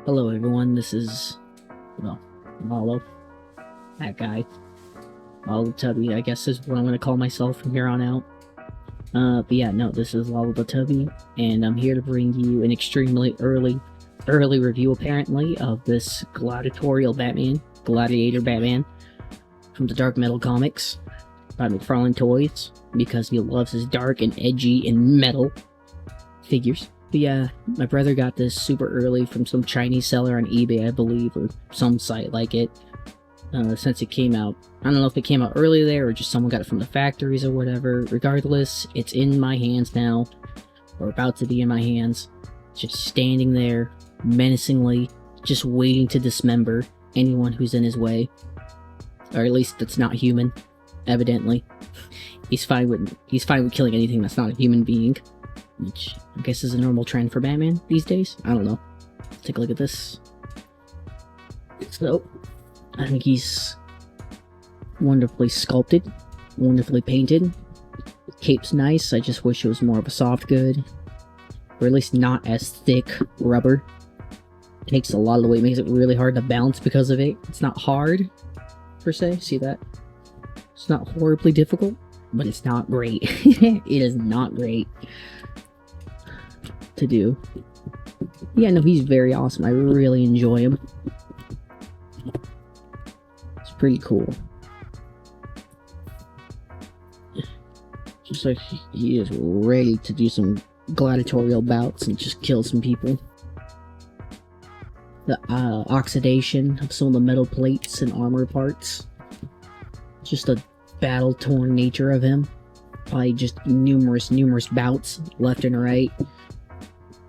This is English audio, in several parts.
Hello everyone, this is, well, Malo, that guy. Tubby, I guess is what I'm gonna call myself from here on out. But yeah, no, this is Tubby, and I'm here to bring you an extremely early review, apparently, of this Gladiator Batman, from the Dark Metal comics, by McFarlane Toys, because he loves his dark and edgy and metal figures. But yeah, my brother got this super early from some Chinese seller on eBay, I believe, or some site like it, since it came out. I don't know if it came out early there, or just someone got it from the factories or whatever. Regardless, it's in my hands now, or about to be in my hands, just standing there, menacingly, just waiting to dismember anyone who's in his way. Or at least that's not human, evidently. He's fine with killing anything that's not a human being, which I guess is a normal trend for Batman these days. I don't know. Let's take a look at this. So, I think he's wonderfully sculpted, wonderfully painted. Cape's nice, I just wish it was more of a soft good. Or at least not as thick rubber. Takes a lot of the weight, makes it really hard to balance because of it. It's not hard, per se, see that? It's not horribly difficult, but it's not great. It is not great to do. Yeah, no, he's very awesome. I really enjoy him. It's pretty cool. Just like he is ready to do some gladiatorial bouts and just kill some people. The oxidation of some of the metal plates and armor parts. Just the battle-torn nature of him. Probably just numerous bouts left and right.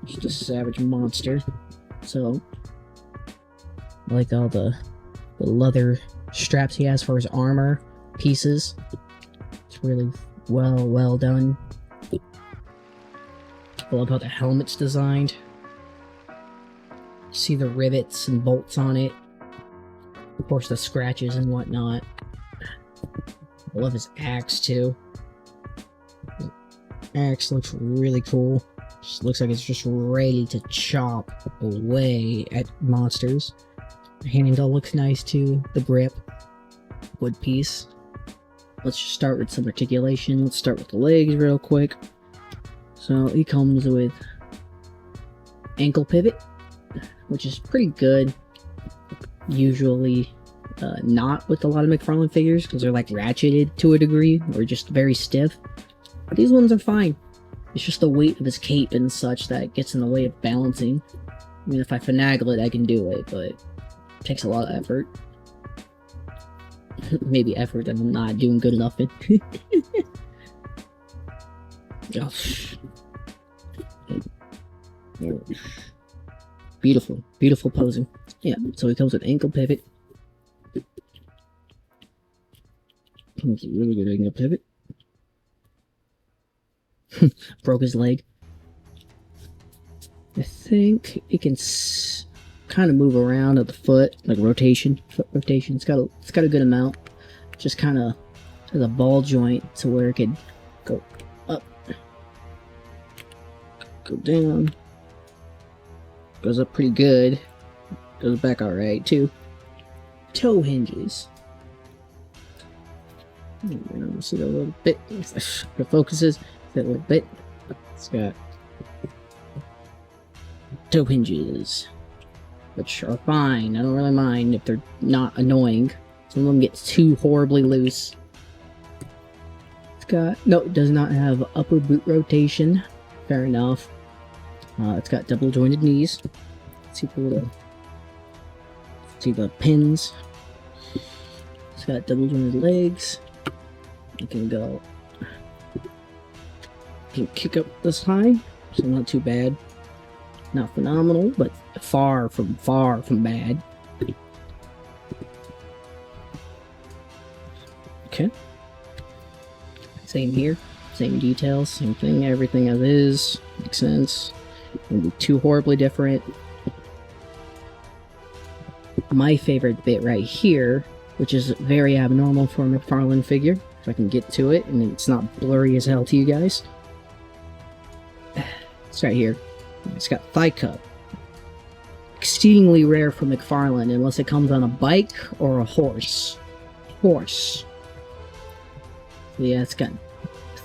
Just a savage monster. So, I like all the leather straps he has for his armor pieces. It's really well done. I love how the helmet's designed. See the rivets and bolts on it. Of course, the scratches and whatnot. I love his axe too. The axe looks really cool. Just looks like it's just ready to chop away at monsters. The handle looks nice too. The grip, wood piece. Let's just start with some articulation. Let's start with the legs real quick. So he comes with ankle pivot, which is pretty good. Usually not with a lot of McFarlane figures, because they're like ratcheted to a degree, or just very stiff. But these ones are fine. It's just the weight of his cape and such that gets in the way of balancing. I mean, if I finagle it, I can do it, but it takes a lot of effort. Maybe effort that I'm not doing good enough in. Oh. Beautiful posing. Yeah, so he comes with ankle pivot. Comes with a really good ankle pivot. Broke his leg. I think it can kind of move around at the foot, like rotation. Foot rotation. It's got a good amount. Just kind of has a ball joint to where it could go up, go down. Goes up pretty good. Goes back alright too. Toe hinges. See that little bit. The focuses that little bit. It's got toe hinges, which are fine. I don't really mind if they're not annoying. Some of them get too horribly loose. It's got it does not have upper boot rotation. Fair enough. It's got double jointed knees. Let's see the pins. It's got double jointed legs. You can go. You can kick up this high, so not too bad. Not phenomenal, but far from bad. Okay. Same here. Same details. Same thing. Everything as is. Makes sense. Won't be too horribly different. My favorite bit right here, which is very abnormal for a McFarlane figure, if I can get to it and it's not blurry as hell to you guys. It's right here. It's got thigh cup. exceedingly rare for McFarlane unless it comes on a bike or a horse. So yeah, it's got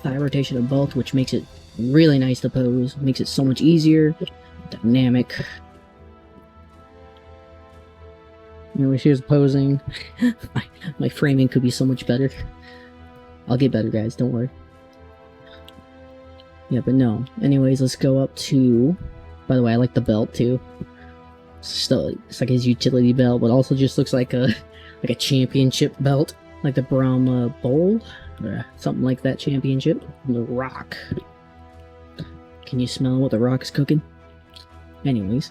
thigh rotation of both, which makes it really nice to pose. Makes it so much easier, dynamic. You know, when she was posing, my framing could be so much better. I'll get better, guys, don't worry. Yeah, but no. Anyways, let's go up to... By the way, I like the belt, too. It's like his utility belt, but also just looks like a championship belt. Like the Brahma Bowl, or something like that championship. The Rock. Can you smell what the Rock is cooking? Anyways.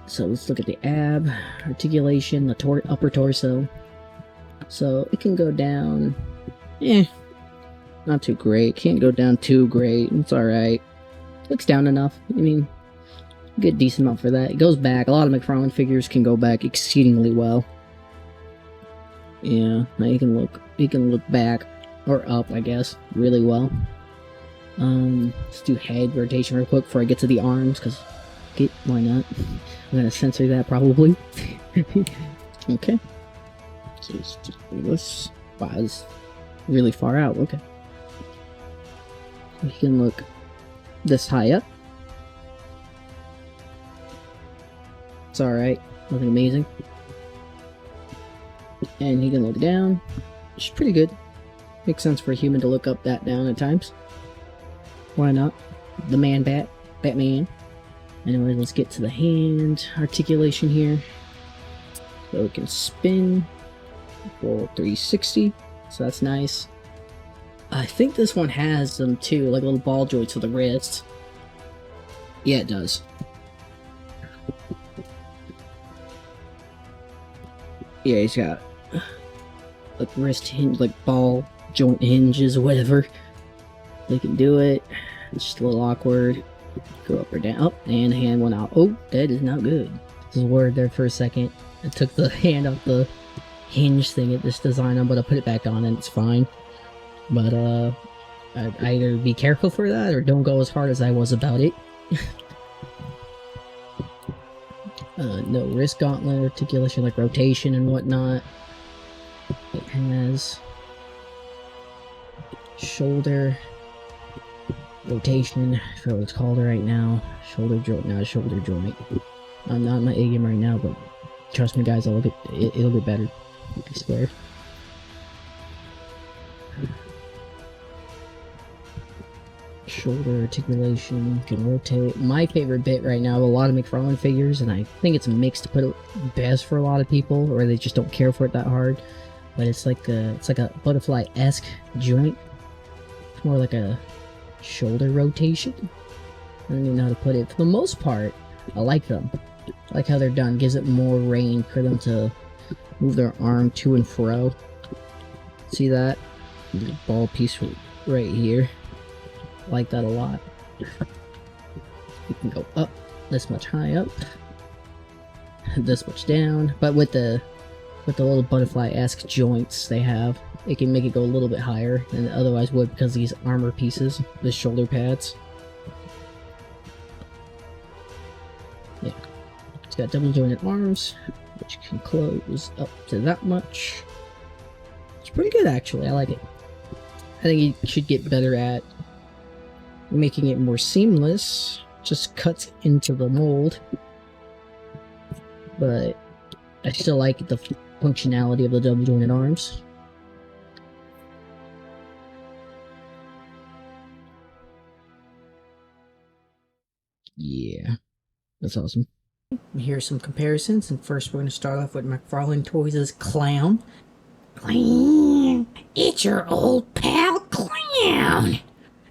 So let's look at the ab, articulation, the upper torso. So it can go down, not too great. Can't go down too great. It's alright. Looks down enough. I mean, good decent amount for that. It goes back. A lot of McFarlane figures can go back exceedingly well. Yeah, now you can look back or up, I guess, really well. Let's do head rotation real quick before I get to the arms, because why not? I'm gonna censor that probably. Okay. So let's just do this. Wow, it's really far out. Okay. You can look this high up. It's alright. Nothing amazing. And he can look down. Which is pretty good. Makes sense for a human to look up that down at times. Why not? The Batman. Anyway, let's get to the hand articulation here. So it can spin. Full 360. So that's nice. I think this one has them too, like little ball joints for the wrist. Yeah, it does. Yeah, he's got like wrist hinge, like ball joint hinges or whatever. They can do it. It's just a little awkward. Go up or down. Oh, and the hand went out. Oh, that is not good. This is weird there for a second. I took the hand off the hinge thing at this design on, but I put it back on and it's fine. But I'd either be careful for that or don't go as hard as I was about it. No wrist gauntlet articulation, like rotation and whatnot. It has shoulder rotation, I forget what it's called right now. Shoulder joint, not a shoulder joint. I'm not in my A game right now, but trust me guys, it'll get better. I swear. Shoulder articulation, can rotate. My favorite bit right now of a lot of McFarlane figures, and I think it's a mix to put it best for a lot of people, or they just don't care for it that hard. But it's like a butterfly-esque joint. It's more like a shoulder rotation. I don't even know how to put it. For the most part, I like them. I like how they're done. Gives it more range for them to move their arm to and fro. See that? The ball piece right here. I like that a lot. You can go up this much high up, this much down, but with the little butterfly-esque joints they have, it can make it go a little bit higher than it otherwise would because these armor pieces, the shoulder pads. Yeah, it's got double jointed arms, which can close up to that much. It's pretty good actually. I like it. I think you should get better at making it more seamless. Just cuts into the mold, but I still like the functionality of the double jointed arms. Yeah, that's awesome. Here's some comparisons, and first we're going to start off with McFarlane Toys' Clown. Clown! It's your old pal Clown!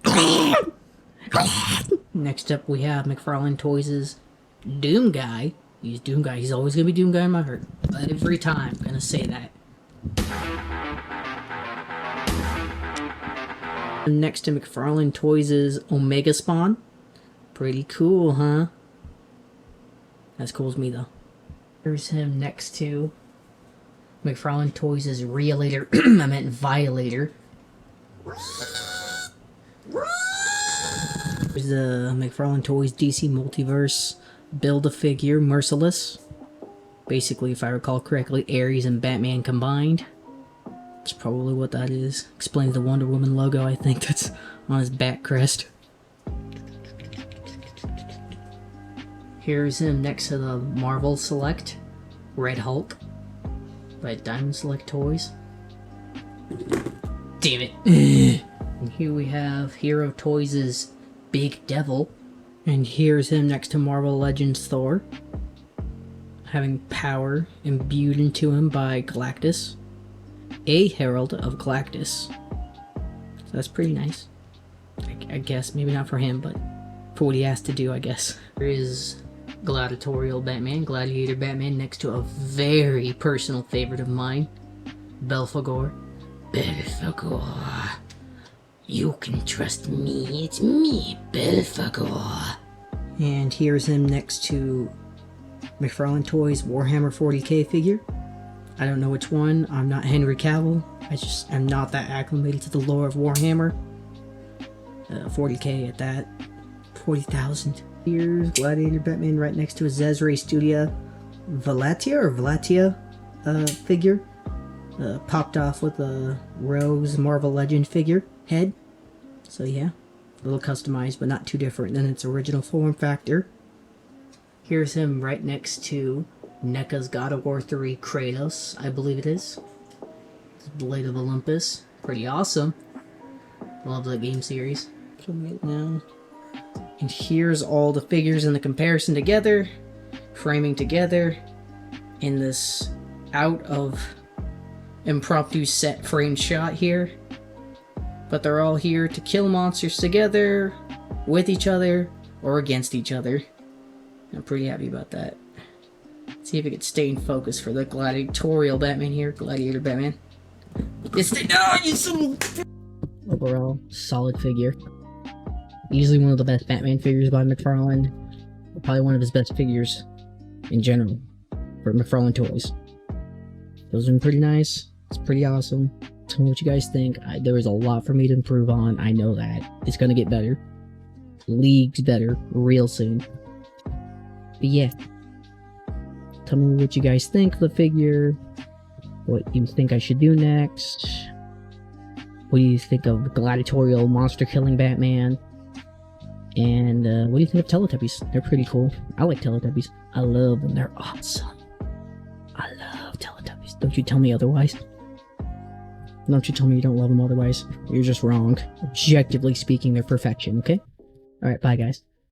Clown! Next up we have McFarlane Toys' Doom Guy. He's Doom Guy. He's always gonna be Doom Guy in my heart. Every time I'm gonna say that. Next to McFarlane Toys' Omega Spawn. Pretty cool, huh? As cool as me though. Here's him next to McFarlane Toys' Realator. I meant Violator. There's the McFarlane Toys DC Multiverse Build-A-Figure Merciless. Basically, if I recall correctly, Ares and Batman combined. That's probably what that is. Explains the Wonder Woman logo, I think that's on his back crest. Here's him next to the Marvel Select Red Hulk by Diamond Select Toys. Damn it. And here we have Hero Toys' Big Devil. And here's him next to Marvel Legends Thor, having power imbued into him by Galactus. A Herald of Galactus. So that's pretty nice. I guess, maybe not for him, but for what he has to do, I guess. There is Gladiator Batman, next to a very personal favorite of mine, Belphegor. Belphegor. You can trust me, it's me, Belphegor. And here's him next to McFarlane Toys Warhammer 40k figure. I don't know which one, I'm not Henry Cavill, I just am not that acclimated to the lore of Warhammer. 40k at that, 40,000. Here's Gladiator Batman right next to a Zezre Studia Valatia figure. Popped off with a Rose Marvel Legend figure head. So yeah, a little customized, but not too different than its original form factor. Here's him right next to NECA's God of War 3 Kratos, I believe it is. It's Blade of Olympus. Pretty awesome. Love that game series. Right now. And here's all the figures in the comparison together, framing together in this out of impromptu set frame shot here. But they're all here to kill monsters together, with each other, or against each other. I'm pretty happy about that. Let's see if it can stay in focus for the gladiatorial Batman here. Gladiator Batman. Overall, solid figure. Easily one of the best Batman figures by McFarlane. Probably one of his best figures in general for McFarlane Toys. Those are pretty nice. It's pretty awesome. Tell me what you guys think. There is a lot for me to improve on. I know that. It's gonna get better. Leagues better real soon. But yeah. Tell me what you guys think of the figure. What you think I should do next. What do you think of the gladiatorial monster killing Batman? And what do you think of Teletubbies? They're pretty cool. I like Teletubbies. I love them. They're awesome. I love Teletubbies. Don't you tell me otherwise. Don't you tell me you don't love them otherwise. You're just wrong. Objectively speaking, they're perfection, okay? Alright, bye guys.